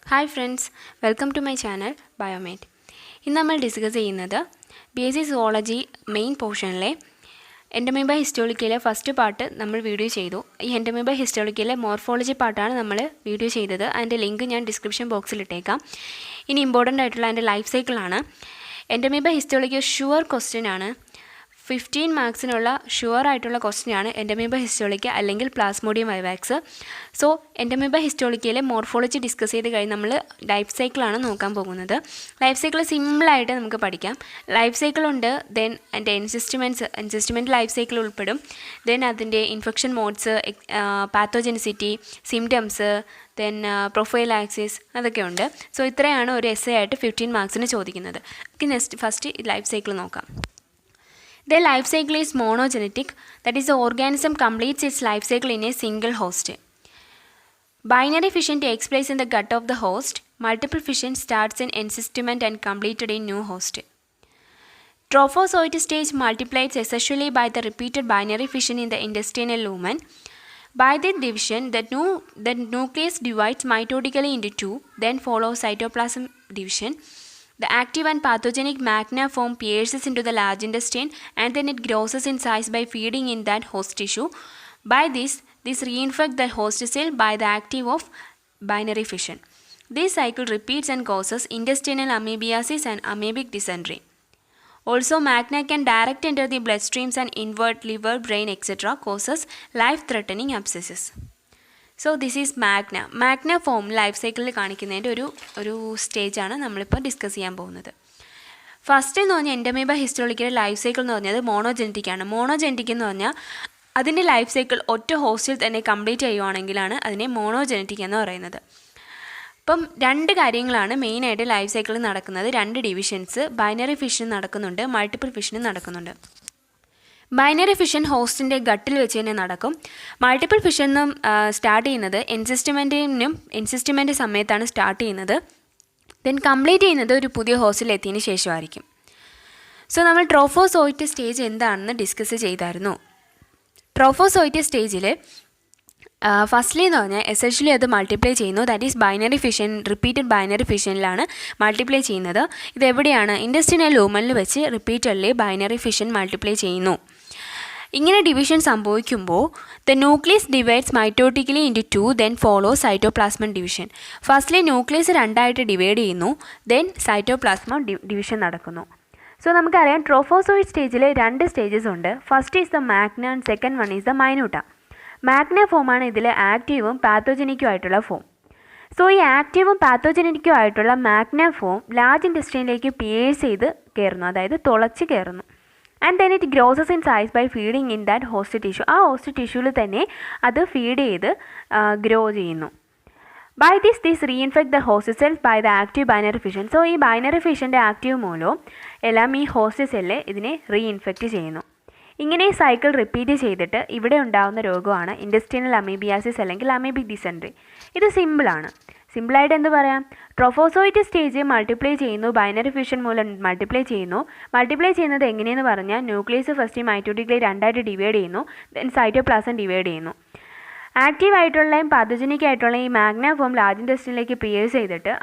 Hi friends, welcome to my channel Biomate. ഇന്ന് നമ്മൾ discuss ചെയ്യുന്നത് BSc zoology മെയിൻ പോർഷനിലെ എൻഡമീബ ഹിസ്റ്റോളിക്കയിലെ ഫസ്റ്റ് പാർട്ട് നമ്മൾ വീഡിയോ ചെയ്തു. ഈ എൻഡമീബ ഹിസ്റ്റോളിക്കയിലെ മോർഫോളജി പാർട്ടാണ് നമ്മൾ വീഡിയോ ചെയ്തത്. അതിൻ്റെ ലിങ്ക് ഞാൻ ഡിസ്ക്രിപ്ഷൻ ബോക്സിൽ ഇട്ടേക്കാം. ഇനി ഇമ്പോർട്ടൻ്റ് ആയിട്ടുള്ള അതിൻ്റെ ലൈഫ് സൈക്കിളാണ്. എൻഡമീബ ഹിസ്റ്റോളിക്ക ഷുവർ ക്വസ്റ്റ്യൻ ആണ്. 15 മാർക്സിനുള്ള ഷുവർ ആയിട്ടുള്ള ക്വസ്റ്റ്യനാണ് എൻഡമീബ ഹിസ്റ്റോളിക്ക അല്ലെങ്കിൽ പ്ലാസ്മോഡിയം വൈവാക്സ്. സോ എൻഡമീബ ഹിസ്റ്റോളിക്കയിലെ മോർഫോളജി ഡിസ്കസ് ചെയ്ത് കഴിഞ്ഞ് നമ്മൾ ലൈഫ് സൈക്കിളാണ് നോക്കാൻ പോകുന്നത്. ലൈഫ് സൈക്കിൾ സിമ്പിളായിട്ട് നമുക്ക് പഠിക്കാം. ലൈഫ് സൈക്കിളുണ്ട്, ദെൻ അതിൻ്റെ എൻസിസ്റ്റ്മെൻറ്റ് ലൈഫ് സൈക്കിൾ ഉൾപ്പെടും. ദെൻ അതിൻ്റെ infection modes, pathogenicity, symptoms, then prophylaxis, അതൊക്കെ ഉണ്ട്. സോ ഇത്രയാണ് ഒരു എസ്സേ ആയിട്ട് 15 മാർക്സിന് ചോദിക്കുന്നത്. ഫസ്റ്റ് ലൈഫ് സൈക്കിൾ നോക്കാം. The life cycle is monogenetic, that is the organism completes its life cycle in a single host. Binary fission takes place in the gut of the host. Multiple fission starts in encystment and completed in new host. Trophozoite stage multiplies asexually by the repeated binary fission in the intestinal lumen. By this division, the nucleus divides mitotically into two, then follows cytoplasm division. The active and pathogenic magna form pierces into the large intestine and then it grows in size by feeding in that host tissue. By this reinfects the host cell by the active of binary fission. This cycle repeats and causes intestinal amoebiasis and amoebic dysentery. Also, magna can direct enter the bloodstreams and invert liver, brain, etc. causes life-threatening abscesses. So this is Magna form life സൈക്കിളിൽ കാണിക്കുന്നതിൻ്റെ ഒരു സ്റ്റേജാണ് നമ്മളിപ്പോൾ discuss ചെയ്യാൻ പോകുന്നത്. First എന്ന് പറഞ്ഞാൽ Entamoeba ഹിസ്റ്റോളിക്കയുടെ life cycle എന്ന് പറഞ്ഞാൽ മോണോജെനറ്റിക് ആണ്. മോണോജെനറ്റിക് എന്ന് പറഞ്ഞാൽ അതിൻ്റെ ലൈഫ് സൈക്കിൾ ഒറ്റ ഹോസ്റ്റിൽ തന്നെ കംപ്ലീറ്റ് ചെയ്യുവാണെങ്കിലാണ് അതിനെ മോണോജെനറ്റിക് എന്ന് പറയുന്നത്. അപ്പം രണ്ട് കാര്യങ്ങളാണ് മെയിനായിട്ട് ലൈഫ് സൈക്കിളിൽ നടക്കുന്നത്. രണ്ട് ഡിവിഷൻസ്, ബൈനറി ഫിഷൻ നടക്കുന്നുണ്ട്, മൾട്ടിപ്പിൾ ഫിഷനും നടക്കുന്നുണ്ട്. ബൈനറി ഫിഷൻ ഹോസ്റ്റിൻ്റെ ഗട്ടിൽ വെച്ച് തന്നെ നടക്കും. മൾട്ടിപ്പിൾ ഫിഷനും സ്റ്റാർട്ട് ചെയ്യുന്നത് എൻസിസ്റ്റ്മെൻറ്റ് സമയത്താണ് സ്റ്റാർട്ട് ചെയ്യുന്നത്. ദെൻ കംപ്ലീറ്റ് ചെയ്യുന്നത് ഒരു പുതിയ ഹോസ്റ്റിൽ എത്തിയതിന് ശേഷമായിരിക്കും. സോ നമ്മൾ ട്രോഫോസോയിറ്റ് സ്റ്റേജ് എന്താണെന്ന് ഡിസ്കസ് ചെയ്തായിരുന്നു. ട്രോഫോസോയിറ്റ് സ്റ്റേജിൽ ഫസ്റ്റ്ലി എന്ന് പറഞ്ഞാൽ എസെൻഷ്യലി അത് മൾട്ടിപ്ലൈ ചെയ്യുന്നു. That is binary fission, repeated binary ഫിഷനിലാണ് മൾട്ടിപ്ലൈ ചെയ്യുന്നത്. ഇതെവിടെയാണ്? ഇൻറ്റസ്റ്റിനൽ ലൂമനിൽ വെച്ച് റിപ്പീറ്റഡ്ലി ബൈനറി ഫിഷൻ മൾട്ടിപ്ലൈ ചെയ്യുന്നു. ഇങ്ങനെ ഡിവിഷൻ സംഭവിക്കുമ്പോൾ the nucleus divides mitotically into two, then follow സൈറ്റോപ്ലാസ്മം ഡിവിഷൻ. ഫസ്റ്റ്ലി ന്യൂക്ലിയസ് രണ്ടായിട്ട് ഡിവൈഡ് ചെയ്യുന്നു, ദെൻ സൈറ്റോപ്ലാസ്മം ഡിവിഷൻ നടക്കുന്നു. സോ നമുക്കറിയാം ട്രോഫോസോയിഡ് സ്റ്റേജിൽ രണ്ട് സ്റ്റേജസ് ഉണ്ട്. First is the magna and second one is the minuta. Magna ഫോമാണ് ഇതിൽ ആക്റ്റീവും പാത്തോജനിക്കും ആയിട്ടുള്ള ഫോം. സോ ഈ ആക്റ്റീവും പാത്തോജനിക്കും ആയിട്ടുള്ള മാഗ്ന ഫോം ലാർജ് ഇൻറ്റസ്റ്റൈനിലേക്ക് പിയേഴ്സ് ചെയ്ത് കയറുന്നു, അതായത് തുളച്ച് കയറുന്നു. And then it grows in size by feeding in that host tissue. ആ ഹോസ്റ്റ് ടിഷ്യൂവിൽ തന്നെ അത് ഫീഡ് ചെയ്ത് ഗ്രോ ചെയ്യുന്നു. By this reinfect the host cells by the active binary fission. So ഈ ബൈനറി ഫിഷൻ്റെ ആക്റ്റീവ് മൂലവും എല്ലാം ഈ ഹോസ്റ്റ് സെല്ല് ഇതിനെ റീഇൻഫെക്റ്റ് ചെയ്യുന്നു. ഇങ്ങനെ സൈക്കിൾ റിപ്പീറ്റ് ചെയ്തിട്ട് ഇവിടെ ഉണ്ടാകുന്ന രോഗമാണ് ഇൻറ്റസ്റ്റിനൽ അമീബിയാസിസ് അല്ലെങ്കിൽ അമീബിക് ഡിസെൻട്രി. ഇത് സിമ്പിളാണ്. സിമ്പിളായിട്ട് എന്ത് പറയാം? ട്രോഫോസോയിറ്റ് സ്റ്റേജ് മൾട്ടിപ്ലൈ ചെയ്യുന്നു, ബൈനറി ഫിഷൻ മൂലം മൾട്ടിപ്ലൈ ചെയ്യുന്നു. മൾട്ടിപ്ലൈ ചെയ്യുന്നത് എങ്ങനെയെന്ന് പറഞ്ഞാൽ ന്യൂക്ലിയസ് ഫസ്റ്റ് മൈറ്റോട്ടിക്കലി രണ്ടായിട്ട് ഡിവൈഡ് ചെയ്യുന്നു, ദെൻ സൈറ്റോപ്ലാസം ഡിവൈഡ് ചെയ്യുന്നു. ആക്റ്റീവ് ആയിട്ടുള്ളതും പാത്തോജനിക് ആയിട്ടുള്ള ഈ മാഗ്ന ഫോം ലാർജ് ഇൻറ്റസ്റ്റിനിലേക്ക് പിയേഴ്സ് ചെയ്തിട്ട്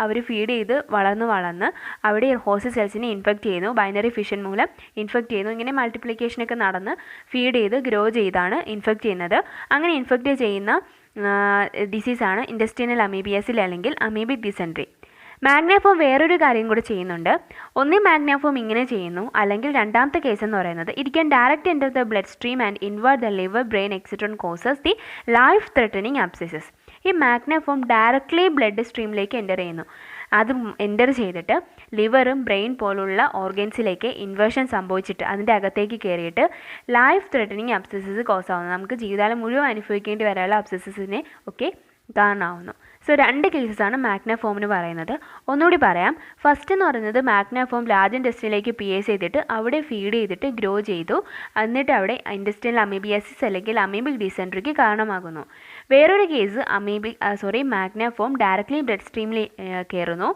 അവർ ഫീഡ് ചെയ്ത് വളർന്ന് അവിടെ ഹോസ്റ്റ് സെൽസിനെ ഇൻഫെക്റ്റ് ചെയ്യുന്നു, ബൈനറി ഫിഷൻ മൂലം ഇൻഫെക്റ്റ് ചെയ്യുന്നു. ഇങ്ങനെ മൾട്ടിപ്ലിക്കേഷനൊക്കെ നടന്ന് ഫീഡ് ചെയ്ത് ഗ്രോ ചെയ്താണ് ഇൻഫെക്റ്റ് ചെയ്യുന്നത്. അങ്ങനെ ഇൻഫെക്റ്റ് ചെയ്യുന്ന ഡിസീസാണ് ഇൻറ്റസ്റ്റിനൽ അമീബിയാസിൽ അല്ലെങ്കിൽ അമീബിക് ഡിസെൻട്രി. മാഗ്നാഫോം വേറൊരു കാര്യം കൂടി ചെയ്യുന്നുണ്ട്. ഒന്നീ മാഗ്നാഫോം ഇങ്ങനെ ചെയ്യുന്നു, അല്ലെങ്കിൽ രണ്ടാമത്തെ കേസ് എന്ന് പറയുന്നത് it can direct enter the blood stream and invert the liver, brain etcetera causes the life threatening abscesses. ഈ മാഗ്നാഫോം ഡയറക്റ്റ്ലി ബ്ലഡ് സ്ട്രീമിലേക്ക് എൻ്റർ ചെയ്യുന്നു. അത് എൻ്റർ ചെയ്തിട്ട് ലിവറും ബ്രെയിൻ പോലുള്ള ഓർഗൻസിലേക്ക് ഇൻവേർഷൻ സംഭവിച്ചിട്ട് അതിൻ്റെ അകത്തേക്ക് കയറിയിട്ട് ലൈഫ് ത്രെട്ടനിങ് അബ്സെസസ് കോസ് ആവുന്നു. നമുക്ക് ജീവിതകാലം മുഴുവൻ അനുഭവിക്കേണ്ടി വരാനുള്ള അബ്സെസസിനെ ഒക്കെ കാരണമാവുന്നു. സോ രണ്ട് കേസസാണ് മാഗ്ന ഫോമിന് പറയുന്നത്. ഒന്നുകൂടി പറയാം. ഫസ്റ്റ് എന്ന് പറയുന്നത് മാഗ്ന ഫോം ലാർജ് ഇൻറ്റസ്റ്റിനിലേക്ക് പിയേഴ്സ് ചെയ്തിട്ട് അവിടെ ഫീഡ് ചെയ്തിട്ട് ഗ്രോ ചെയ്തു, എന്നിട്ട് അവിടെ ഇൻറ്റസ്റ്റിനൽ അമീബിയാസിസ് അല്ലെങ്കിൽ അമീബിക് ഡിസെൻട്രിക്ക് കാരണമാകുന്നു. വേറൊരു case magna form directly blood സ്ട്രീമിൽ കയറുന്നു,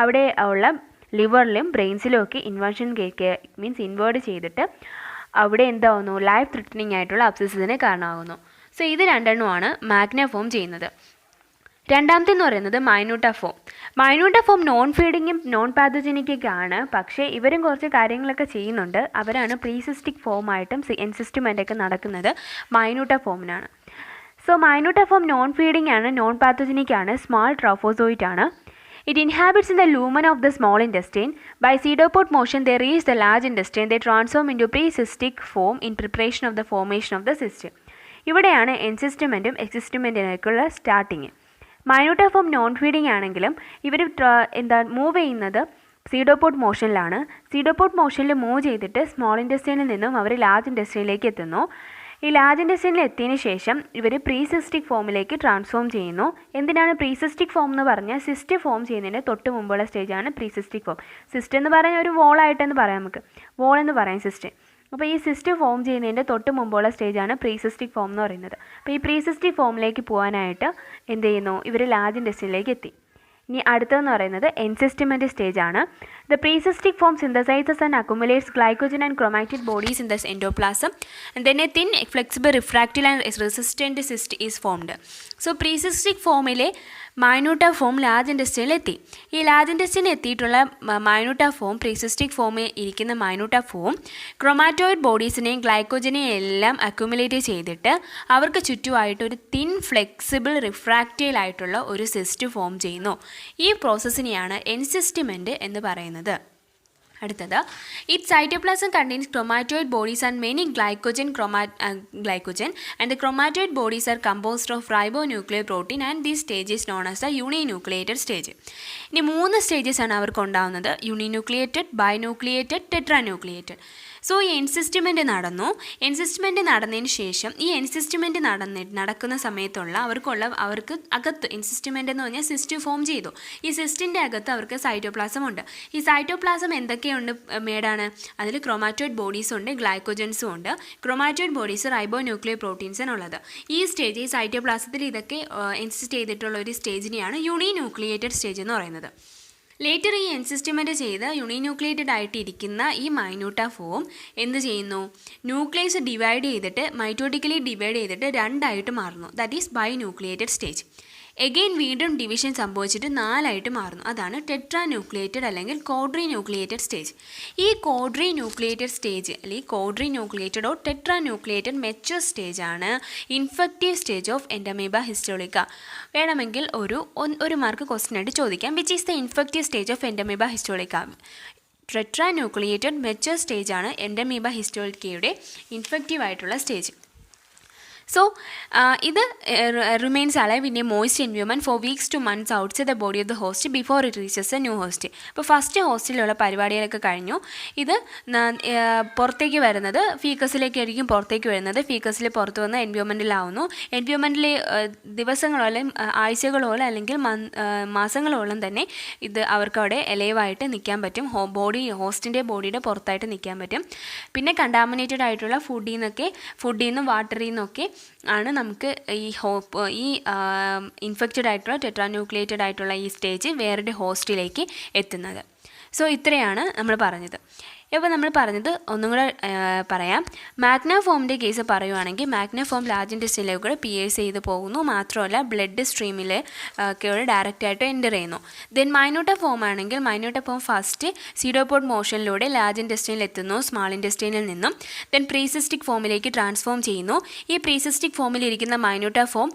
അവിടെ ഉള്ള ലിവറിലും ബ്രെയിൻസിലും ഒക്കെ ഇൻവേർഷൻ ഇൻവേർട്ട് ചെയ്തിട്ട് അവിടെ എന്താവുന്നു? ലൈഫ് ത്രെട്ടനിങ് ആയിട്ടുള്ള അബ്സെസിന് കാരണമാകുന്നു. സോ ഇത് രണ്ടെണ്ണമാണ് മാഗ്ന ഫോം ചെയ്യുന്നത്. രണ്ടാമത്തെന്ന് പറയുന്നത് മൈന്യൂട്ട ഫോം. മൈന്യൂട്ട ഫോം നോൺ ഫീഡിങ്ങും നോൺ പാത്തോജനിക്കൊക്കെ ആണ്. പക്ഷേ ഇവരും കുറച്ച് കാര്യങ്ങളൊക്കെ ചെയ്യുന്നുണ്ട്. അവരാണ് പ്രീസിസ്റ്റിക് ഫോമായിട്ടും എൻസിസ്റ്റ്മെൻ്റൊക്കെ നടക്കുന്നത് മൈന്യൂട്ട ഫോമിനാണ്. സോ മൈന്യൂട്ട ഫോം നോൺ ഫീഡിംഗ് ആണ്, നോൺ പാത്തോജനിക് ആണ്, സ്മാൾ ട്രോഫോസോയിറ്റ് ആണ്. It inhabits in the lumen of the small intestine. By pseudopod motion they reach the large intestine. They transform into pre-cystic form in preparation of the formation of the cyst. ഇവിടെയാണ് എൻസിസ്റ്റ്മെൻറ്റും എക്സിസ്റ്റ്മെൻറ്റിനൊക്കെയുള്ള starting. മൈന്യൂട്ട form non feeding ആണെങ്കിലും ഇവർ move ചെയ്യുന്നത് സീഡോപോഡ് മോഷനിലാണ്. സീഡോപോഡ് മോഷനിൽ move ചെയ്തിട്ട് small ഇൻറ്റസ്റ്റൈനിൽ നിന്നും അവർ large ഇൻറ്റസ്റ്റൈനിലേക്ക് എത്തുന്നു. ഈ large ഇൻറ്റസ്റ്റൈനിൽ എത്തിയതിന് ശേഷം ഇവർ പ്രീസിസ്റ്റിക് ഫോമിലേക്ക് ട്രാൻസ്ഫോം ചെയ്യുന്നു. എന്തിനാണ് പ്രീസിസ്റ്റിക് ഫോം എന്ന് പറഞ്ഞാൽ സിസ്റ്റ് ഫോം ചെയ്യുന്നതിന് തൊട്ട് മുമ്പുള്ള സ്റ്റേജാണ് പ്രീസിസ്റ്റിക് ഫോം. സിസ്റ്റ് എന്ന് പറഞ്ഞാൽ ഒരു വോളായിട്ടെന്ന് പറയാം, നമുക്ക് വോൾ എന്ന് പറയാം സിസ്റ്റ്. അപ്പോൾ ഈ സിസ്റ്റ് ഫോം ചെയ്യുന്നതിൻ്റെ തൊട്ട് മുമ്പുള്ള സ്റ്റേജാണ് പ്രീസിസ്റ്റിക് ഫോം എന്ന് പറയുന്നത്. അപ്പോൾ ഈ പ്രീസിസ്റ്റിക് ഫോമിലേക്ക് പോകാനായിട്ട് എന്ത് ചെയ്യുന്നു, ഇവർ ലാർജ് ഇൻറ്റസ്റ്റൈനിലേക്ക് എത്തി. ഇനി അടുത്തതെന്ന് പറയുന്നത് എൻസിസ്റ്റ്മെൻറ്റ് സ്റ്റേജ് ആണ്. The precystic form synthesises and accumulates glycogen and chromatid bodies in the endoplasm and then a thin flexible refractile and resistant cyst is formed. So precystic ഫോമിലെ മൈന്യൂട്ട ഫോം ലാർജ് ഇൻറ്റസ്റ്റൈനിൽ എത്തി. ഈ large ഇൻറ്റസ്റ്റൈനിൽ എത്തിയിട്ടുള്ള മൈന്യൂട്ട form, പ്രീസിസ്റ്റിക് ഫോമിൽ ഇരിക്കുന്ന മൈന്യൂട്ട form ക്രൊമാറ്റോയിഡ് ബോഡീസിനെയും ഗ്ലൈക്കോജനെയും എല്ലാം accumulate ചെയ്തിട്ട് അവർക്ക് ചുറ്റുമായിട്ട് ഒരു തിൻ ഫ്ലെക്സിബിൾ റിഫ്രാക്റ്റൈൽ ആയിട്ടുള്ള ഒരു സിസ്റ്റ് ഫോം ചെയ്യുന്നു. ഈ പ്രോസസ്സിനെയാണ് എൻസിസ്റ്റ്മെൻറ്റ് എന്ന് പറയുന്നത്. അടുത്തത്, it cytoplasm contains chromatoid bodies and many glycogen and the chromatoid bodies are composed of ribonuclear protein and this stage is known as the uninucleated stage. ഇനി 3 സ്റ്റേജസ് ആണ് അവർക്ക് ഉണ്ടാകുന്നത്: യൂണിന്യൂക്ലിയേറ്റഡ്, ബൈന്യൂക്ലിയേറ്റഡ്, ടെട്രാന്യൂക്ലിയേറ്റഡ്. സോ ഈ എൻസിസ്റ്റ്മെൻറ്റ് നടന്നു. എൻസിസ്റ്റ്മെൻറ്റ് നടന്നതിന് ശേഷം ഈ എൻസിസ്റ്റ്മെൻറ്റ് നടക്കുന്ന സമയത്തുള്ള അവർക്ക് അകത്ത് എൻസിസ്റ്റ്മെൻറ്റ് എന്ന് പറഞ്ഞാൽ സിസ്റ്റ് ഫോം ചെയ്തു. ഈ സിസ്റ്റിൻ്റെ അകത്ത് അവർക്ക് സൈറ്റോപ്ലാസം ഉണ്ട്. ഈ സൈറ്റോപ്ലാസം എന്തൊക്കെയുണ്ട് മേടാണ്? അതിൽ ക്രൊമാറ്റോയിഡ് ബോഡീസ് ഉണ്ട്, ഗ്ലൈക്കോജൻസും ഉണ്ട്. ക്രൊമാറ്റോയിഡ് ബോഡീസ് റൈബോന്യൂക്ലിയർ പ്രോട്ടീൻസിനുള്ളത്. ഈ സ്റ്റേജ്, ഈ സൈറ്റോപ്ലാസത്തിൽ ഇതൊക്കെ എൻസിസ്റ്റ് ചെയ്തിട്ടുള്ള ഒരു സ്റ്റേജിനെയാണ് യൂണിന്യൂക്ലിയേറ്റഡ് സ്റ്റേജ് എന്ന് പറയുന്നത്. ലേറ്റർ ഈ എൻസിസ്റ്റ്മെൻറ്റ് ചെയ്ത് യൂണിന്യൂക്ലിയേറ്റഡ് ആയിട്ടിരിക്കുന്ന ഈ മൈന്യൂട്ട ഫോം എന്ത് ചെയ്യുന്നു? ന്യൂക്ലിയസ് ഡിവൈഡ് ചെയ്തിട്ട്, മൈറ്റോട്ടിക്കലി ഡിവൈഡ് ചെയ്തിട്ട് 2 മാറുന്നു. That is binucleated stage. Again വീണ്ടും ഡിവിഷൻ സംഭവിച്ചിട്ട് 4 മാറുന്നു. അതാണ് ടെട്രാന്യൂക്ലിയേറ്റഡ് അല്ലെങ്കിൽ ക്വാഡ്രിന്യൂക്ലിയേറ്റഡ് സ്റ്റേജ്. ഈ ക്വാഡ്രിന്യൂക്ലിയേറ്റഡ് സ്റ്റേജ് അല്ലെങ്കിൽ quadrinucleated or tetranucleated mature stage ആണ് infective stage of Entamoeba histolytica. വേണമെങ്കിൽ ഒരു മാർക്ക് ക്വസ്റ്റ്യൻ ആയിട്ട് ചോദിക്കാം. Which is the infective stage of Entamoeba histolytica? Tetranucleated mature stage ആണ് എൻഡമീബ ഹിസ്റ്റോളിക്കയുടെ ഇൻഫെക്റ്റീവ് ആയിട്ടുള്ള സ്റ്റേജ്. So, ഇത് remains alive in a moist environment for weeks to months outside the body of the host before it reaches a new host. ഇപ്പോൾ first ഹോസ്റ്റിലുള്ള പരിപാടികളൊക്കെ കഴിഞ്ഞു. ഇത് പുറത്തേക്ക് വരുന്നത് ഫീക്കസിലേക്കായിരിക്കും പുറത്തേക്ക് വരുന്നത്. ഫീക്കസിൽ പുറത്ത് വന്ന് എൻവയോൺമെൻറ്റിലാവുന്നു. എൻവയോൺമെൻറ്റിൽ ദിവസങ്ങളോളം, ആഴ്ചകളോളം അല്ലെങ്കിൽ മാസങ്ങളോളം തന്നെ ഇത് അവർക്ക് അവിടെ എലൈവായിട്ട് നിൽക്കാൻ പറ്റും. ഹോസ്റ്റിൻ്റെ ബോഡിയുടെ പുറത്തായിട്ട് നിൽക്കാൻ പറ്റും. പിന്നെ കണ്ടാമിനേറ്റഡ് ആയിട്ടുള്ള ഫുഡിൽ നിന്നും വാട്ടറിൽ നിന്നൊക്കെ ആണ് നമുക്ക് ഈ ഇൻഫെക്റ്റഡ് ആയിട്ടുള്ള ടെട്രാന്യൂക്ലിയേറ്റഡ് ആയിട്ടുള്ള ഈ സ്റ്റേജ് വേറൊരു ഹോസ്റ്റിലേക്ക് എത്തുന്നത്. സോ ഇത്രയാണ് നമ്മൾ പറഞ്ഞത്. ഇപ്പോൾ നമ്മൾ പറഞ്ഞത് ഒന്നും കൂടെ പറയാം. മാഗ്ന ഫോമിൻ്റെ കേസ് പറയുവാണെങ്കിൽ മാഗ്ന ഫോം ലാർജ് ഇൻറ്റസ്റ്റൈനിലൂടെ പിയേഴ്സ് ചെയ്ത് പോകുന്നു. മാത്രമല്ല ബ്ലഡ് സ്ട്രീമിൽ ഒക്കെ ഡയറക്റ്റായിട്ട് എൻ്റർ ചെയ്യുന്നു. ദെൻ മൈന്യൂട്ട ഫോം ആണെങ്കിൽ മൈന്യൂട്ട ഫോം ഫസ്റ്റ് സീഡോപോഡ് മോഷനിലൂടെ ലാർജ് ഇൻറ്റസ്റ്റൈനിൽ എത്തുന്നു സ്മാൾ ഇൻറ്റസ്റ്റൈനിൽ നിന്നും. ദെൻ പ്രീസിസ്റ്റിക് ഫോമിലേക്ക് ട്രാൻസ്ഫോം ചെയ്യുന്നു. ഈ പ്രീസിസ്റ്റിക് ഫോമിലിരിക്കുന്ന മൈന്യൂട്ട ഫോം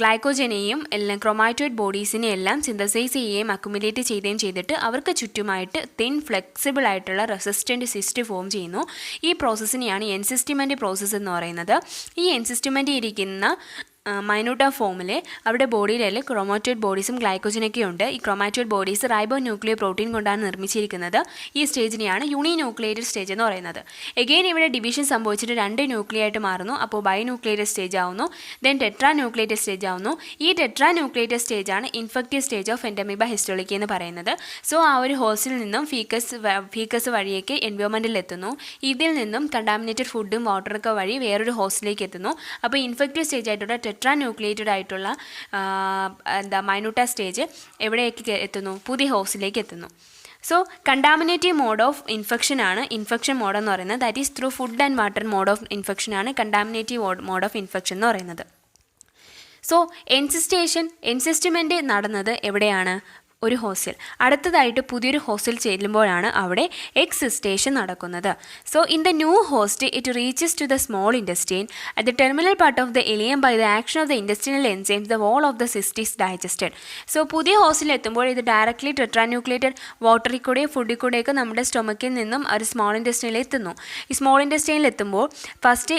ഗ്ലൈക്കോജനെയും എല്ലാം ക്രൊമാറ്റോയിഡ് ബോഡീസിനെ എല്ലാം സിന്തസൈസ് ചെയ്യുകയും അക്കുമുലേറ്റ് ചെയ്യുകയും ചെയ്തിട്ട് അവർക്ക് ചുറ്റുമായിട്ട് തിൻ ഫ്ലെക്സിബിൾ ആയിട്ടുള്ള റെസിസ്റ്റൻറ്റ് സിസ്റ്റ് ഫോം ചെയ്യുന്നു. ഈ പ്രോസസ്സിനെയാണ് എൻസിസ്റ്റ്മെൻറ്റ് പ്രോസസ്സ് എന്ന് പറയുന്നത്. ഈ എൻസിസ്റ്റ്മെൻറ്റ് ഇരിക്കുന്ന മൈന്യൂട്ട ഫോമിൽ അവിടെ ബോഡിയിലെല്ലാം ക്രൊമാറ്റോയിഡ് ബോഡീസും ഗ്ലൈക്കോജനൊക്കെ ഉണ്ട്. ഈ ക്രൊമാറ്റോയിഡ് ബോഡീസ് റൈബോന്യൂക്ലിയർ പ്രോട്ടീൻ കൊണ്ടാണ് നിർമ്മിച്ചിരിക്കുന്നത്. ഈ സ്റ്റേജിനെയാണ് യൂണിന്യൂക്ലിയേറ്റഡ് സ്റ്റേജ് എന്ന് പറയുന്നത്. എഗെയിൻ ഇവിടെ ഡിവിഷൻ സംഭവിച്ചിട്ട് 2 ന്യൂക്ലിയായിട്ട് മാറുന്നു. അപ്പോൾ ബൈന്യൂക്ലിയേറ്റഡ് സ്റ്റേജ് ആവുന്നു. ദെൻ ടെട്രാന്യൂക്ലിയേറ്റഡ് സ്റ്റേജ് ആവുന്നു. ഈ ടെട്രാന്യൂക്ലിയേറ്റഡ് സ്റ്റേജാണ് ഇൻഫെക്റ്റീവ് സ്റ്റേജ് ഓഫ് എൻഡമീബ ഹിസ്റ്റോളിക്ക എന്ന് പറയുന്നത്. സോ ആ ഒരു ഹോസ്റ്റിൽ നിന്നും ഫീക്കസ് വഴിയൊക്കെ എൻവയോൺമെൻറ്റിൽ എത്തുന്നു. ഇതിൽ നിന്നും കണ്ടാമിനേറ്റഡ് ഫുഡും വാട്ടറൊക്കെ വഴി വേറൊരു ഹോസ്റ്റിലേക്ക് എത്തുന്നു. അപ്പോൾ ഇൻഫെക്റ്റീവ് സ്റ്റേജ് ആയിട്ടുള്ള ടെട്രാന്യൂക്ലിയേറ്റഡ് ആയിട്ടുള്ള മൈന്യൂട്ട സ്റ്റേജ് എവിടേക്ക് എത്തുന്നു? പുതിയ ഹോസ്റ്റിലേക്ക് എത്തുന്നു. So contaminative mode of infection ആണ് ഇൻഫെക്ഷൻ മോഡ് എന്ന് പറയുന്നത്. That is through food and water mode of infection ആണ് കണ്ടാമിനേറ്റീവ് മോഡ് ഓഫ് ഇൻഫെക്ഷൻ എന്ന് പറയുന്നത്. സോ എൻസിസ്റ്റ്മെൻറ്റ് നടന്നത് എവിടെയാണ്? ഒരു ഹോസ്റ്റിൽ. അടുത്തതായിട്ട് പുതിയൊരു ഹോസ്റ്റിൽ ചെല്ലുമ്പോഴാണ് അവിടെ എക്സിസ്റ്റേഷൻ നടക്കുന്നത്. So in the new host it reaches to the small intestine at the terminal part of the ileum by the action of the intestinal enzymes the wall of the cyst is digested. So പുതിയ ഹോസ്റ്റിൽ എത്തുമ്പോൾ ഇത് directly ടെട്രാന്യൂക്ലിയേറ്റഡ് വാട്ടറിൽ കൂടെയും ഫുഡിൽ കൂടെയൊക്കെ നമ്മുടെ സ്റ്റൊമക്കിൽ നിന്നും ഒരു സ്മോൾ ഇൻറ്റസ്റ്റൈനിൽ എത്തുന്നു. ഈ സ്മോൾ ഇൻറ്റസ്റ്റൈനിൽ എത്തുമ്പോൾ ഫസ്റ്റ്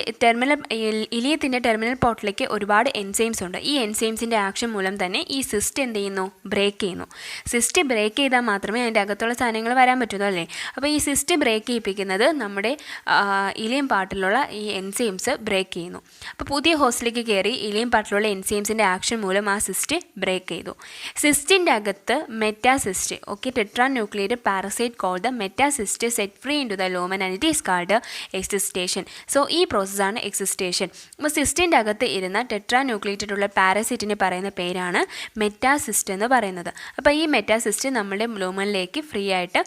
ഇലിയത്തിൻ്റെ ടെർമിനൽ പോർട്ടിലേക്ക് ഒരുപാട് എൻസൈംസ് ഉണ്ട്. ഈ എൻസൈംസിൻ്റെ ആക്ഷൻ മൂലം തന്നെ ഈ സിസ്റ്റ് എന്ത് ചെയ്യുന്നു? ബ്രേക്ക് ചെയ്യുന്നു. സിസ്റ്റ് ബ്രേക്ക് ചെയ്താൽ മാത്രമേ അതിൻ്റെ അകത്തുള്ള സാധനങ്ങൾ വരാൻ പറ്റുള്ളൂ അല്ലേ? അപ്പോൾ ഈ സിസ്റ്റ് ബ്രേക്ക് ചെയ്യിപ്പിക്കുന്നത് നമ്മുടെ ഇലിയം പാർട്ടിലുള്ള ഈ എൻസൈംസ് ബ്രേക്ക് ചെയ്യുന്നു. അപ്പോൾ പുതിയ ഹോസ്റ്റിലേക്ക് കയറി ഇലിയം പാർട്ടിലുള്ള എൻസൈംസിൻ്റെ ആക്ഷൻ മൂലം ആ സിസ്റ്റ് ബ്രേക്ക് ചെയ്തു. സിസ്റ്റിൻ്റെ അകത്ത് metacyst tetranucleated parasite called the metacyst set free into the lumen and it is called excystation. So ഈ പ്രോസസ്സാണ് എക്സിസ്റ്റേഷൻ. അപ്പോൾ സിസ്റ്റിൻ്റെ അകത്ത് ഇരുന്ന ടെട്രാന്യൂക്ലിയേറ്റഡ് ഉള്ള പാരസൈറ്റിന് പറയുന്ന പേരാണ് മെറ്റാസിസ്റ്റ് എന്ന് പറയുന്നത്. അപ്പോൾ ഈ മെറ്റാസിസ്റ്റ് നമ്മുടെ ലൂമനിലേക്ക് ഫ്രീ ആയിട്ട്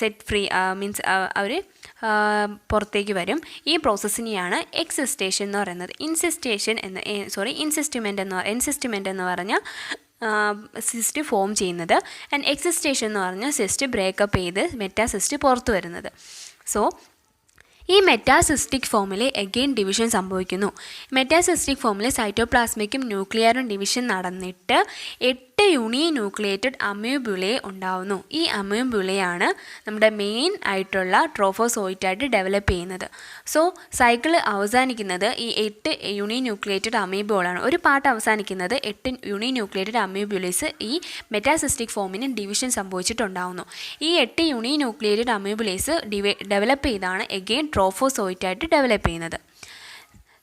സെറ്റ് ഫ്രീ മീൻസ് അവർ പുറത്തേക്ക് വരും. ഈ പ്രോസസ്സിനെയാണ് എക്സിസ്റ്റേഷൻ എന്ന് പറയുന്നത്. എൻസിസ്റ്റ്മെൻ്റ് എന്ന് പറഞ്ഞാൽ സിസ്റ്റ് ഫോം ചെയ്യുന്നത്, ആൻഡ് എക്സിസ്റ്റേഷൻ എന്ന് പറഞ്ഞാൽ സിസ്റ്റ് ബ്രേക്കപ്പ് ചെയ്ത് മെറ്റാസിസ്റ്റ് പുറത്തു വരുന്നത്. സോ ഈ മെറ്റാസിസ്റ്റിക് ഫോമിൽ എഗെയിൻ ഡിവിഷൻ സംഭവിക്കുന്നു. മെറ്റാസിസ്റ്റിക് ഫോമിൽ സൈറ്റോപ്ലാസ്മിക്കും ന്യൂക്ലിയറും ഡിവിഷൻ നടന്നിട്ട് 8 യൂണിന്യൂക്ലിയേറ്റഡ് അമ്യൂബുളെ ഉണ്ടാവുന്നു. ഈ അമ്യൂബുളയാണ് നമ്മുടെ മെയിൻ ആയിട്ടുള്ള ട്രോഫോസോയിറ്റായിട്ട് ഡെവലപ്പ് ചെയ്യുന്നത്. സോ സൈക്കിൾ അവസാനിക്കുന്നത് ഈ 8 യൂണിന്യൂക്ലിയേറ്റഡ് അമീബുകളാണ്. ഒരു പാർട്ട് അവസാനിക്കുന്നത് 8 യൂണിന്യൂക്ലിയേറ്റഡ് അമ്യൂബുലേസ് ഈ മെറ്റാസിസ്റ്റിക് ഫോമിന് ഡിവിഷൻ സംഭവിച്ചിട്ടുണ്ടാവുന്നു. ഈ 8 യൂണിന്യൂക്ലിയേറ്റഡ് അമ്യൂബുലേസ് ഡെവലപ്പ് ചെയ്താണ് എഗെയിൻ ട്രോഫോസോയിറ്റായിട്ട് ഡെവലപ്പ് ചെയ്യുന്നത്.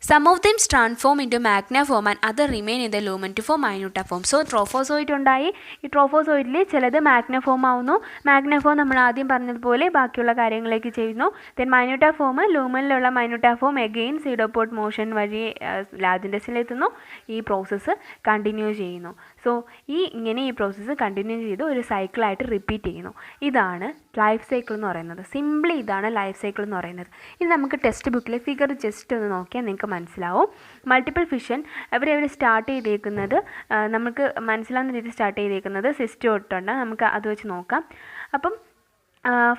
Some of them transform into magna form and other remain in the lumen to form minuta form. So trophozoite ഉണ്ടായി. ഈ ട്രോഫോസോയിറ്റിൽ ചിലത് മാഗ്ന ഫോം ആവുന്നു. മാഗ്ന ഫോം നമ്മൾ ആദ്യം പറഞ്ഞതുപോലെ ബാക്കിയുള്ള കാര്യങ്ങളിലേക്ക് ചെയ്യുന്നു. ദെൻ മൈന്യൂട്ട ഫോം, ലൂമനിലുള്ള minuta form again pseudopod motion വഴി ലാർജ് ഇൻറ്റസ്റ്റിനിലെത്തുന്നു. ഈ പ്രോസസ്സ് കണ്ടിന്യൂ ചെയ്യുന്നു. സോ ഇങ്ങനെ ഈ പ്രോസസ്സ് കണ്ടിന്യൂ ചെയ്ത് ഒരു സൈക്കിളായിട്ട് റിപ്പീറ്റ് ചെയ്യുന്നു. ഇതാണ് ലൈഫ് സൈക്കിൾ എന്ന് പറയുന്നത്. സിംപ്ലി ഇതാണ് ലൈഫ് സൈക്കിൾ എന്ന് പറയുന്നത്. ഇത് നമുക്ക് ടെക്സ്റ്റ് ബുക്കിലെ ഫിഗർ ജസ്റ്റ് ഒന്ന് നോക്കിയാൽ നിങ്ങൾക്ക് മനസ്സിലാവും. മൾട്ടിപ്പിൾ ഫിഷൻ അവർ സ്റ്റാർട്ട് ചെയ്തേക്കുന്നത് നമുക്ക് മനസ്സിലാവുന്ന രീതിയിൽ സ്റ്റാർട്ട് ചെയ്തേക്കുന്നത് സിസ്റ്റ് തൊട്ടുണ്ട്. നമുക്ക് അത് വെച്ച് നോക്കാം. അപ്പം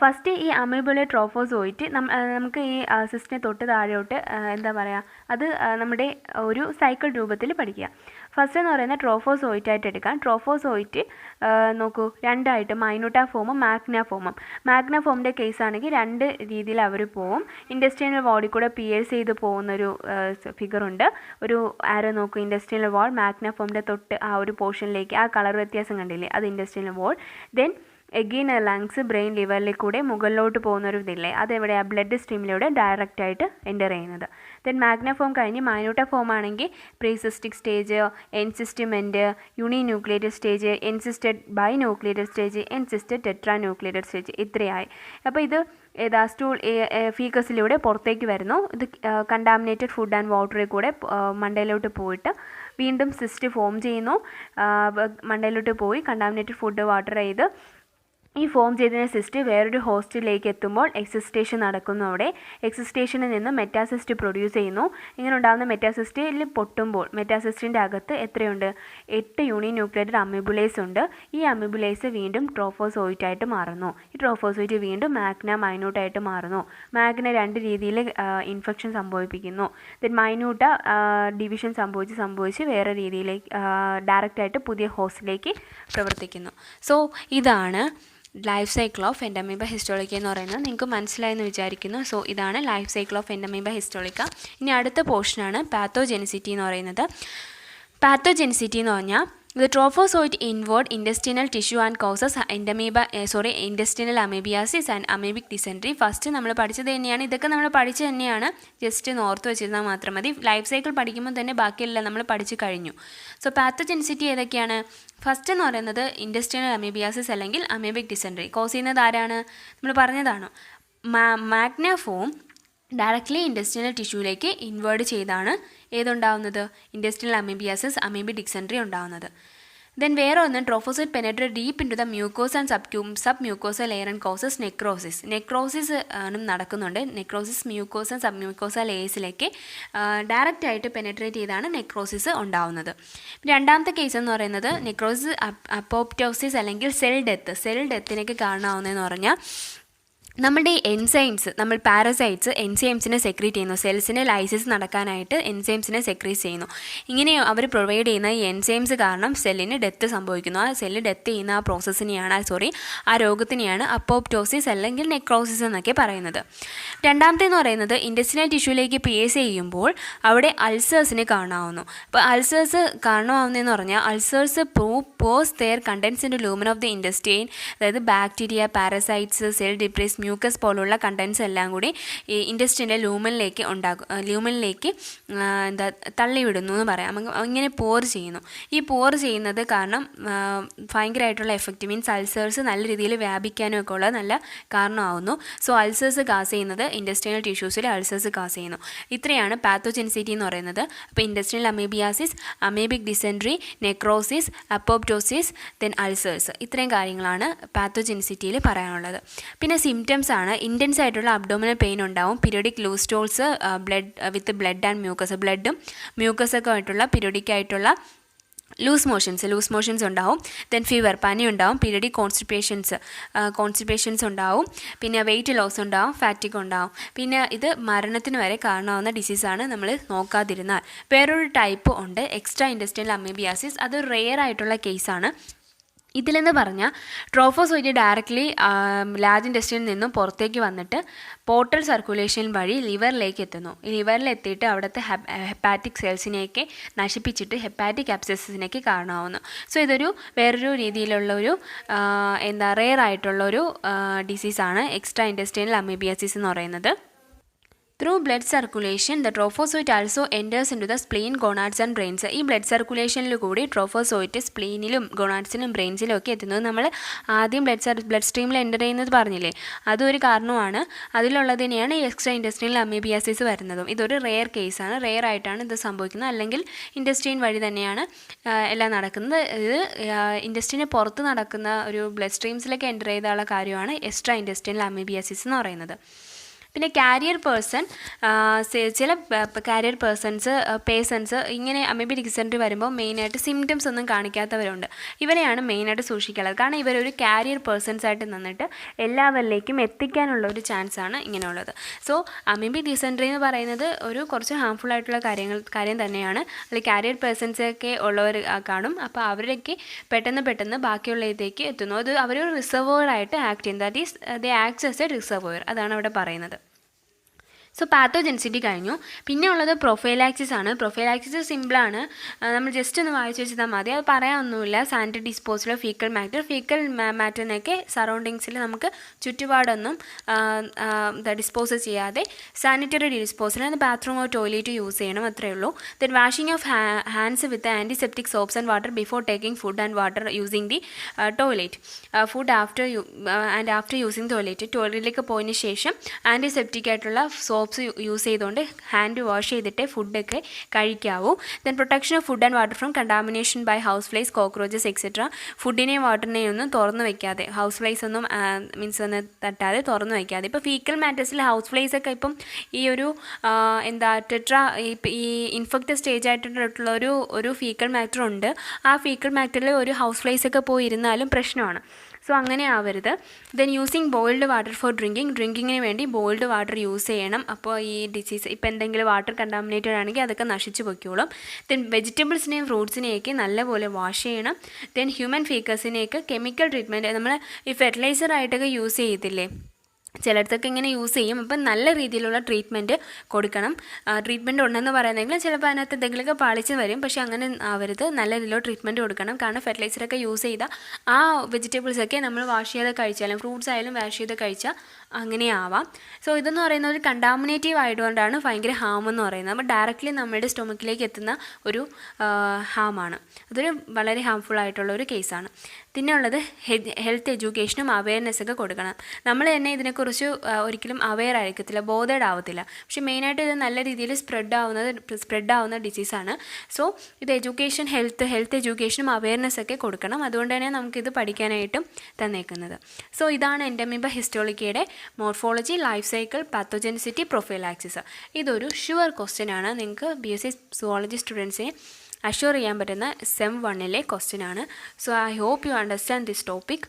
ഫസ്റ്റ് ഈ അമീബുലെ ട്രോഫോസോയിറ്റ് നമുക്ക് ഈ സിസ്റ്റിനെ തൊട്ട് താഴോട്ട് എന്താ പറയുക, അത് നമ്മുടെ ഒരു സൈക്കിൾ രൂപത്തിൽ പഠിക്കുക. ഫസ്റ്റ് എന്ന് പറയുന്നത് ട്രോഫോസോയിറ്റായിട്ട് എടുക്കാം. ട്രോഫോസോയിറ്റ് നോക്കൂ, രണ്ടായിട്ട് മൈന്യൂട്ട ഫോമും മാഗ്ന ഫോമും. മാഗ്ന ഫോമിൻ്റെ കേസാണെങ്കിൽ 2 രീതിയിൽ അവർ പോവും. ഇൻഡസ്ട്രിയൽ വാളിൽ കൂടെ പിയേഴ്സ് ചെയ്ത് പോകുന്നൊരു ഫിഗറുണ്ട്. ഒരു ആരോ നോക്കൂ, ഇൻഡസ്ട്രിയൽ വാൾ മാഗ്ന ഫോമിൻ്റെ തൊട്ട് ആ ഒരു പോർഷനിലേക്ക്, ആ കളർ വ്യത്യാസം കണ്ടില്ലേ, അത് ഇൻഡസ്ട്രിയൽ വാൾ. ദെൻ എഗെയിൻ ലങ്സ് ബ്രെയിൻ ലിവറിൽ കൂടെ മുകളിലോട്ട് പോകുന്നൊരു ഇതില്ലേ, അതെവിടെയാണ് ബ്ലഡ് സ്ട്രീമിലൂടെ ഡയറക്റ്റായിട്ട് എൻ്റർ ചെയ്യുന്നത്. ദെൻ മാഗ്ന ഫോം കഴിഞ്ഞ് മൈന്യൂട്ട ഫോം ആണെങ്കിൽ precystic stage, encystment, uninucleated stage, encysted binucleated stage, encysted tetranucleated stage, ഇത്രയായി. അപ്പോൾ ഇത് സ്റ്റൂൾ ഫീക്കസിലൂടെ പുറത്തേക്ക് വരുന്നു. ഇത് കണ്ടാമിനേറ്റഡ് ഫുഡ് ആൻഡ് വാട്ടറിൽ കൂടെ മണ്ടയിലോട്ട് പോയിട്ട് വീണ്ടും സിസ്റ്റ് ഫോം ചെയ്യുന്നു. മണ്ടയിലോട്ട് പോയി കണ്ടാമിനേറ്റഡ് ഫുഡ് വാട്ടർ ചെയ്ത് ഈ ഫോം ചെയ്തതിന് സിസ്റ്റ് വേറൊരു ഹോസ്റ്റിലേക്ക് എത്തുമ്പോൾ എക്സിസ്റ്റേഷൻ നടക്കുന്നു. അവിടെ എക്സിസ്റ്റേഷനിൽ നിന്ന് മെറ്റാസിസ്റ്റ് പ്രൊഡ്യൂസ് ചെയ്യുന്നു. ഇങ്ങനെ ഉണ്ടാകുന്ന മെറ്റാസിസ്റ്റിൽ പൊട്ടുമ്പോൾ മെറ്റാസിസ്റ്റിൻ്റെ അകത്ത് എത്രയുണ്ട്? 8 യൂണിന്യൂക്ലിയേറ്റഡ് അമീബുലേസ് ഉണ്ട്. ഈ അമീബുലേസ് വീണ്ടും ട്രോഫോസോയിറ്റായിട്ട് മാറുന്നു. ഈ ട്രോഫോസോയിറ്റ് വീണ്ടും മാഗ്ന മൈന്യൂട്ടായിട്ട് മാറുന്നു. മാഗ്ന 2 രീതിയിൽ ഇൻഫെക്ഷൻ സംഭവിപ്പിക്കുന്നു. ദെൻ മൈന്യൂട്ട ഡിവിഷൻ സംഭവിച്ച് വേറെ രീതിയിലേക്ക് ഡയറക്റ്റായിട്ട് പുതിയ ഹോസ്റ്റിലേക്ക് പ്രവർത്തിക്കുന്നു. സോ ഇതാണ് ലൈഫ് സൈക്കിൾ ഓഫ് എൻഡമീബ ഹിസ്റ്റോളിക്ക എന്ന് പറയുന്നത്. നിങ്ങൾക്ക് മനസ്സിലായെന്ന് വിചാരിക്കുന്നു. സോ ഇതാണ് ലൈഫ് സൈക്കിൾ ഓഫ് എൻഡമീബ ഹിസ്റ്റോളിക്ക. ഇനി അടുത്ത പോർഷനാണ് പാത്തോജെനിസിറ്റി എന്ന് പറയുന്നത്. പാത്തോജെനിസിറ്റി എന്ന് പറഞ്ഞാൽ The trophozoite invade intestinal tissue and causes intestinal amoebiasis and amoebic dysentery. First നമ്മൾ പഠിച്ചത് തന്നെയാണ്, ഇതൊക്കെ നമ്മൾ പഠിച്ചു തന്നെയാണ്, ജസ്റ്റ് ഒന്ന് ഓർത്ത് വെച്ചിരുന്നാൽ മാത്രം മതി. ലൈഫ് സൈക്കിൾ പഠിക്കുമ്പോൾ തന്നെ ബാക്കിയെല്ലാം നമ്മൾ പഠിച്ചു കഴിഞ്ഞു. സോ പാത്തോജെനിസിറ്റി ഏതൊക്കെയാണ്? ഫസ്റ്റ് എന്ന് പറയുന്നത് ഇൻറ്റസ്റ്റിനൽ അമീബിയാസിസ് അല്ലെങ്കിൽ അമീബിക് ഡിസെൻട്രി. കോസ് ചെയ്യുന്നത് ആരാണ്? നമ്മൾ പറഞ്ഞതാണ്, മാഗ്ന ഫോം ഡയറക്റ്റ്ലി ഇൻറ്റസ്റ്റിനൽ ടിഷ്യൂലേക്ക് ഇൻവേർഡ് ചെയ്താണ് ഏതുണ്ടാവുന്നത്? ഇൻറ്റസ്റ്റിനൽ അമീബിയാസിസ്, അമീബിക് ഡിസെൻട്രി ഉണ്ടാവുന്നത്. ദെൻ വേറെ ഒന്ന് trophozoite penetrate deep into the mucosa and submucosa layer and causes necrosis ആണ് നടക്കുന്നുണ്ട്. Necrosis mucosa and submucosa ലെയേഴ്സിലേക്ക് ഡയറക്റ്റ് ആയിട്ട് പെനട്രേറ്റ് ചെയ്താണ് നെക്രോസിസ് ഉണ്ടാവുന്നത്. രണ്ടാമത്തെ കേസ് എന്ന് പറയുന്നത് നെക്രോസിസ് അപ്പോപ്റ്റോസിസ് അല്ലെങ്കിൽ സെൽ ഡെത്തിനൊക്കെ കാരണമാവുന്നതെന്ന് പറഞ്ഞാൽ നമ്മുടെ എൻസൈംസ്, നമ്മൾ പാരസൈറ്റ്സ് എൻസൈംസിനെ സെക്രീറ്റ് ചെയ്യുന്നു. സെൽസിന് ലൈസിസ് നടക്കാനായിട്ട് എൻസൈംസിനെ സെക്രീറ്റ് ചെയ്യുന്നു. ഇങ്ങനെ അവർ പ്രൊവൈഡ് ചെയ്യുന്ന ഈ എൻസൈംസ് കാരണം സെല്ലിന് ഡെത്ത് സംഭവിക്കുന്നു. ആ സെല്ല് ഡെത്ത് ചെയ്യുന്ന ആ പ്രോസസ്സിനെയാണ് ആ രോഗത്തിനെയാണ് അപ്പോപ്റ്റോസിസ് അല്ലെങ്കിൽ നെക്രോസിസ് എന്നൊക്കെ പറയുന്നത്. രണ്ടാമത്തേന്ന് പറയുന്നത് ഇൻറ്റസ്റ്റിനൽ ടിഷ്യൂലേക്ക് പിയേഴ്സ് ചെയ്യുമ്പോൾ അവിടെ അൾസേഴ്സിന് കാരണമാവുന്നു. അപ്പോൾ അൾസേഴ്സ് കാരണമാവുന്നതെന്ന് പറഞ്ഞാൽ ulcers pour their contents into lumen of the intestine, അതായത് bacteria, parasites, cell debris, mucus പോലുള്ള കണ്ടൻസ് എല്ലാം കൂടി ഈ ഇൻറ്റസ്റ്റിൻ്റെ ലൂമനിലേക്ക് തള്ളിവിടുന്നു എന്ന് പറയാം. ഇങ്ങനെ പോർ ചെയ്യുന്നു. ഈ പോർ ചെയ്യുന്നത് കാരണം ഭയങ്കരമായിട്ടുള്ള എഫക്റ്റ്, മീൻസ് അൾസേഴ്സ് നല്ല രീതിയിൽ വ്യാപിക്കാനും ഒക്കെ ഉള്ള നല്ല കാരണമാവുന്നു. സോ അൾസേഴ്സ് കാസ് ചെയ്യുന്നത് ഇൻറ്റസ്റ്റിനൽ ടിഷ്യൂസിൽ അൾസേഴ്സ് കാസ് ചെയ്യുന്നു. ഇത്രയാണ് പാത്തോജെനിസിറ്റി എന്ന് പറയുന്നത്. അപ്പോൾ intestinal amoebiasis, amoebic dysentery, necrosis, apoptosis, then ulcers, ഇത്രയും കാര്യങ്ങളാണ് പാത്തോജെനിസിറ്റിയിൽ പറയാനുള്ളത്. പിന്നെ സിംറ്റംസ് ആണ് ഇൻറ്റൻസ് ആയിട്ടുള്ള അബ്ഡോമിനൽ പെയിൻ ഉണ്ടാവും, periodic loose stools, blood with and mucus, ബ്ലഡും മ്യൂക്കസൊക്കെ ആയിട്ടുള്ള പീരിയോഡിക് ആയിട്ടുള്ള ലൂസ് മോഷൻസ് ഉണ്ടാവും. ദെൻ ഫീവർ, പനി ഉണ്ടാവും, പീരിയോഡിക് കോൺസ്റ്റിപ്പേഷൻസ് ഉണ്ടാവും, പിന്നെ വെയിറ്റ് ലോസ് ഉണ്ടാവും, ഫാറ്റിക് ഉണ്ടാവും. പിന്നെ ഇത് മരണത്തിന് വരെ കാരണമാവുന്ന ഡിസീസാണ് നമ്മൾ നോക്കാതിരുന്നാൽ. വേറൊരു ടൈപ്പ് ഉണ്ട്, എക്സ്ട്രാ ഇൻറ്റസ്റ്റിനൽ അമീബിയാസിസ്. അത് റെയർ ആയിട്ടുള്ള കേസാണ്. ഇതിലെന്ന് പറഞ്ഞാൽ ട്രോഫോസോയിറ്റ് ഡയറക്റ്റ്ലി ലാർജ് ഇൻറ്റസ്റ്റിനിൽ നിന്നും പുറത്തേക്ക് വന്നിട്ട് പോർട്ടൽ സർക്കുലേഷൻ വഴി ലിവറിലേക്ക് എത്തുന്നു. ഈ ലിവറിലെത്തിയിട്ട് അവിടുത്തെ ഹെപ്പാറ്റിക് സെൽസിനെയൊക്കെ നശിപ്പിച്ചിട്ട് ഹെപ്പാറ്റിക് അബ്സെസിനൊക്കെ കാരണമാവുന്നു. സോ ഇതൊരു വേറൊരു രീതിയിലുള്ളൊരു റെയർ ആയിട്ടുള്ളൊരു ഡിസീസാണ് എക്സ്ട്രാ ഇൻറ്റസ്റ്റിനൽ അമീബിയാസിസ് എന്ന് പറയുന്നത്. Through blood circulation, the trophozoite also enters into the spleen, gonads and brains. ഈ ബ്ലഡ് സർക്കുലേഷനിൽ കൂടി ട്രോഫോസോയിറ്റ് സ്പ്ലീനിലും ഗൊണാഡ്സിലും ബ്രെയിൻസിലും ഒക്കെ എത്തുന്നത് നമ്മൾ ആദ്യം ബ്ലഡ് സ്ട്രീമിൽ എൻ്റർ ചെയ്യുന്നത് പറഞ്ഞില്ലേ, അതൊരു കാരണമാണ്. അതിലുള്ളതിനെയാണ് എക്സ്ട്രാ ഇൻറ്റസ്റ്റിനൽ അമീബിയാസിസ് വരുന്നതും. ഇതൊരു റെയർ കേസാണ്, റെയർ ആയിട്ടാണ് ഇത് സംഭവിക്കുന്നത്. അല്ലെങ്കിൽ ഇൻറ്റസ്റ്റൈൻ വഴി തന്നെയാണ് എല്ലാം നടക്കുന്നത്. ഇത് ഇൻറ്റസ്റ്റിന് പുറത്ത് നടക്കുന്ന ഒരു ബ്ലഡ് സ്ട്രീംസിലേക്ക് എൻ്റർ ചെയ്തുള്ള കാര്യമാണ് എക്സ്ട്രാ ഇൻറ്റസ്റ്റിനൽ അമീബിയാസിസ് എന്ന് പറയുന്നത്. പിന്നെ കാരിയർ പേഴ്സൺ, ചില കാരിയർ പേഴ്സൺസ് ഇങ്ങനെ അമീബിക് ഡിസെൻട്രി വരുമ്പോൾ മെയിനായിട്ട് സിംറ്റംസ് ഒന്നും കാണിക്കാത്തവരുണ്ട്. ഇവരെയാണ് മെയിനായിട്ട് സൂക്ഷിക്കാനുള്ളത്. കാരണം ഇവരൊരു കാരിയർ പേഴ്സൺസ് ആയിട്ട് നിന്നിട്ട് എല്ലാവരിലേക്കും എത്തിക്കാനുള്ള ഒരു ചാൻസാണ് ഇങ്ങനെയുള്ളത്. സോ അമീബിക് ഡിസെൻട്രി എന്ന് പറയുന്നത് ഒരു കുറച്ച് ഹാംഫുൾ ആയിട്ടുള്ള കാര്യം തന്നെയാണ്. അല്ലെങ്കിൽ കാരിയർ പേഴ്സൺസൊക്കെ ഉള്ളവർ കാണും. അപ്പോൾ അവരൊക്കെ പെട്ടെന്ന് ബാക്കിയുള്ളതിലേക്ക് എത്തുന്നു. അത് അവരൊരു റിസർവോയർ ആയിട്ട് ആക്ട് ചെയ്യുന്നത്. That is they acts as A reservoir. അതാണ് അവിടെ പറയുന്നത്. സോ പാത്തോജെനിസിറ്റി കഴിഞ്ഞു. പിന്നെ ഉള്ളത് പ്രൊഫൈലാക്സിസ് ആണ്. പ്രൊഫൈലാക്സിസ് സിമ്പിളാണ്, നമ്മൾ ജസ്റ്റ് ഒന്ന് വായിച്ച് വെച്ചാൽ മതി. അത് പറയാനൊന്നുമില്ല. സാനിറ്ററി ഡിസ്പോസൽ ഓഫ് ഫീക്കൽ മാറ്ററിനൊക്കെ സറൗണ്ടിങ്സിൽ നമുക്ക് ചുറ്റുപാടൊന്നും ഡിസ്പോസ് ചെയ്യാതെ സാനിറ്ററി ഡിസ്പോസൽ ബാത്റൂമോ ടോയ്ലറ്റ് യൂസ് ചെയ്യണം, അത്രയേ ഉള്ളൂ. Then washing of hands with antiseptic soaps and water before taking food and water using the toilet. Food after using ടോയ്ലറ്റിലേക്ക് പോയതിന് ശേഷം ആൻറ്റിസെപ്റ്റിക് ആയിട്ടുള്ള സോപ്സ് യൂസ് ചെയ്തുകൊണ്ട് ഹാൻഡ് വാഷ് ചെയ്തിട്ട് ഫുഡൊക്കെ കഴിക്കാവൂ. Then protection of food and water from contamination by house flies, cockroaches etcetera. ഫുഡിനെയും വാട്ടറിനെയും ഒന്നും തുറന്നു വയ്ക്കാതെ, ഹൗസ് ഫ്ലൈസ് ഒന്നും ഒന്ന് തട്ടാതെ തുറന്നു വയ്ക്കാതെ. ഇപ്പോൾ ഫീക്കൽ മാറ്റേഴ്സിൽ ഹൗസ് ഫ്ലൈസ് ഒക്കെ ഇപ്പം ഈ ഒരു ഈ ഇൻഫെക്റ്റ് സ്റ്റേജ് ആയിട്ടുള്ള ഒരു ഫീക്കൽ മാറ്റർ ഉണ്ട്. ആ ഫീക്കൽ മാറ്ററിൽ ഒരു ഹൗസ് ഫ്ലൈസ് ഒക്കെ പോയി ഇരുന്നാലും പ്രശ്നമാണ്. സോ അങ്ങനെ ആവരുത്. Then using boiled water for ഡ്രിങ്കിങ്ങിന് വേണ്ടി ബോയിൽഡ് വാട്ടർ യൂസ് ചെയ്യണം. അപ്പോൾ ഈ ഡിസീസ് ഇപ്പോൾ എന്തെങ്കിലും വാട്ടർ കണ്ടാമിനേറ്റഡ് ആണെങ്കിൽ അതൊക്കെ നശിച്ചു പൊയ്ക്കോളും. ദെൻ വെജിറ്റബിൾസിനെയും ഫ്രൂട്ട്സിനെയൊക്കെ നല്ലപോലെ വാഷ് ചെയ്യണം. ദെൻ ഹ്യൂമൻ ഫീക്കസിനെയൊക്കെ കെമിക്കൽ ട്രീറ്റ്മെൻറ്റ്, നമ്മൾ ഈ ഫെർട്ടിലൈസർ ആയിട്ടൊക്കെ യൂസ് ചെയ്യത്തില്ലേ, ചിലയിടത്തൊക്കെ ഇങ്ങനെ യൂസ് ചെയ്യും. അപ്പം നല്ല രീതിയിലുള്ള ട്രീറ്റ്മെൻറ്റ് കൊടുക്കണം. ട്രീറ്റ്മെൻറ്റ് ഉണ്ടെന്ന് പറയുന്നെങ്കിൽ ചിലപ്പോൾ അതിനകത്ത് എന്തെങ്കിലുമൊക്കെ പാളിച്ച് വരും. പക്ഷേ അങ്ങനെ ആവരുത്, നല്ല രീതിയിലുള്ള ട്രീറ്റ്മെൻറ്റ് കൊടുക്കണം. കാരണം ഫെർട്ടിലൈസറൊക്കെ യൂസ് ചെയ്താൽ ആ വെജിറ്റബിൾസൊക്കെ നമ്മൾ വാഷ് ചെയ്ത് കഴിച്ചാലും ഫ്രൂട്ട്സ് ആയാലും വാഷ് ചെയ്ത് കഴിച്ചാൽ അങ്ങനെ ആവാം. സോ ഇതെന്ന് പറയുന്നത് ഒരു കണ്ടാമിനേറ്റീവ് ആയതുകൊണ്ടാണ് ഭയങ്കര ഹാം എന്ന് പറയുന്നത്. അപ്പോൾ ഡയറക്റ്റ്ലി നമ്മുടെ സ്റ്റൊമക്കിലേക്ക് എത്തുന്ന ഒരു ഹാമാണ്. അതൊരു വളരെ ഹാംഫുൾ ആയിട്ടുള്ള ഒരു കേസാണ്. പിന്നെ ഉള്ളത് ഹെൽത്ത് എഡ്യൂക്കേഷനും അവയർനെസ്സൊക്കെ കൊടുക്കണം. നമ്മൾ തന്നെ ഇതിനെക്കുറിച്ച് ഒരിക്കലും അവെയർ ആയിരിക്കത്തില്ല, ബോധേഡ് ആവത്തില്ല. പക്ഷേ മെയിനായിട്ട് ഇത് നല്ല രീതിയിൽ സ്പ്രെഡ് ആവുന്ന ഡിസീസാണ്. സോ ഇത് എഡ്യൂക്കേഷൻ, ഹെൽത്ത് എഡ്യൂക്കേഷനും അവെയർനെസ്സൊക്കെ കൊടുക്കണം. അതുകൊണ്ട് തന്നെ നമുക്കിത് പഠിക്കാനായിട്ടും തന്നേക്കുന്നത്. സോ ഇതാണ് എൻഡമീബ ഹിസ്റ്റോളിക്കയുടെ morphology, life cycle, pathogenicity, prophylaxis. ഇതൊരു ഷുവർ ക്വസ്റ്റ്യൻ ആണ്. നിങ്ങൾക്ക് BSc സുവോളജി സ്റ്റുഡൻസിനെ അഷ്യൂർ ചെയ്യാൻ പറ്റുന്ന SEM 1 ക്വസ്റ്റ്യൻ ആണ്. So I hope you understand this topic.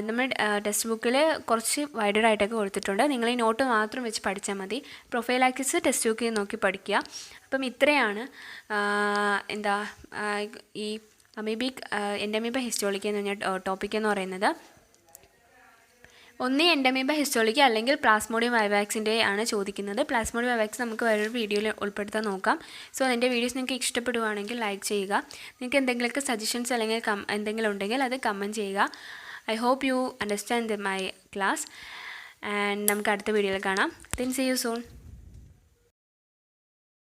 നമ്മൾ ടെക്സ്റ്റ് ബുക്കിൽ കുറച്ച് വൈഡറായിട്ടൊക്കെ കൊടുത്തിട്ടുണ്ട്. നിങ്ങൾ ഈ നോട്ട് മാത്രം വെച്ച് പഠിച്ചാൽ മതി. പ്രൊഫൈലാക്സിസ് ടെക്സ്റ്റ് ബുക്കിൽ നോക്കി പഠിക്കുക. അപ്പം ഇത്രയാണ് ഈ എൻഡമീബ ഹിസ്റ്റോളിക്ക എന്ന് പറഞ്ഞ ടോപ്പിക് എന്ന് പറയുന്നത്. ഒന്നേ എൻഡമീബ ഹിസ്റ്റോളിക്ക അല്ലെങ്കിൽ പ്ലാസ്മോഡിയം വൈവാക്സിൻ്റെ ആണ് ചോദിക്കുന്നത്. പ്ലാസ്മോഡിയം വൈവാക്സ് നമുക്ക് വേറൊരു വീഡിയോയിൽ ഉൾപ്പെടുത്താൻ നോക്കാം. സോ എൻ്റെ വീഡിയോസ് നിങ്ങൾക്ക് ഇഷ്ടപ്പെടുവാണെങ്കിൽ ലൈക്ക് ചെയ്യുക. നിങ്ങൾക്ക് എന്തെങ്കിലുമൊക്കെ സജഷൻസ് അല്ലെങ്കിൽ എന്തെങ്കിലും ഉണ്ടെങ്കിൽ അത് കമൻറ്റ് ചെയ്യുക. I hope you understand my class. And നമുക്ക് അടുത്ത വീഡിയോയിൽ കാണാം. Then see you soon.